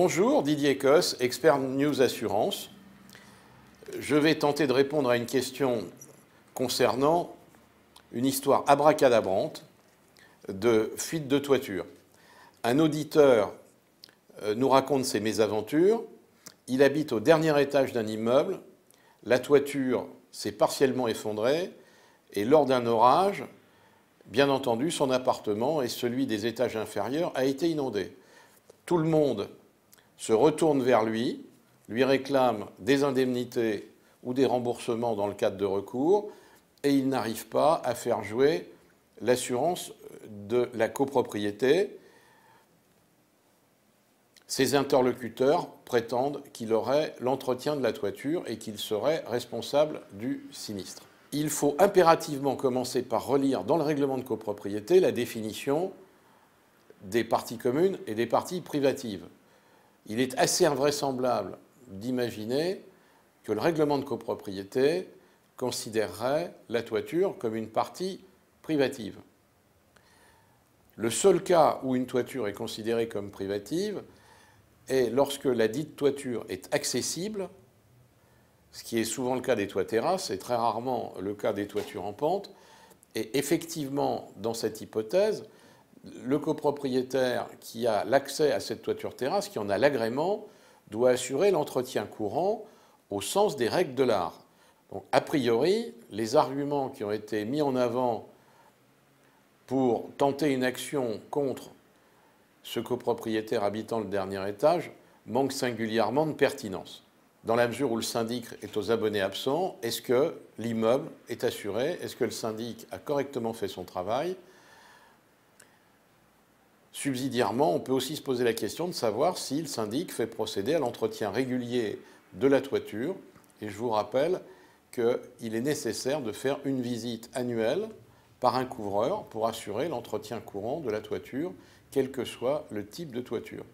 Bonjour, Didier Cosse, expert News Assurance. Je vais tenter de répondre à une question concernant une histoire abracadabrante de fuite de toiture. Un auditeur nous raconte ses mésaventures. Il habite au dernier étage d'un immeuble. La toiture s'est partiellement effondrée et lors d'un orage, bien entendu, son appartement et celui des étages inférieurs a été inondé. Tout le monde se retourne vers lui réclame des indemnités ou des remboursements dans le cadre de recours, et il n'arrive pas à faire jouer l'assurance de la copropriété. Ses interlocuteurs prétendent qu'il aurait l'entretien de la toiture et qu'il serait responsable du sinistre. Il faut impérativement commencer par relire dans le règlement de copropriété la définition des parties communes et des parties privatives. Il est assez invraisemblable d'imaginer que le règlement de copropriété considérerait la toiture comme une partie privative. Le seul cas où une toiture est considérée comme privative est lorsque la dite toiture est accessible, ce qui est souvent le cas des toits terrasses et très rarement le cas des toitures en pente. Et effectivement, dans cette hypothèse, le copropriétaire qui a l'accès à cette toiture terrasse, qui en a l'agrément, doit assurer l'entretien courant au sens des règles de l'art. Donc, a priori, les arguments qui ont été mis en avant pour tenter une action contre ce copropriétaire habitant le dernier étage manquent singulièrement de pertinence. Dans la mesure où le syndic est aux abonnés absents, est-ce que l'immeuble est assuré? Est-ce que le syndic a correctement fait son travail? Subsidiairement, on peut aussi se poser la question de savoir si le syndic fait procéder à l'entretien régulier de la toiture. Et je vous rappelle qu'il est nécessaire de faire une visite annuelle par un couvreur pour assurer l'entretien courant de la toiture, quel que soit le type de toiture.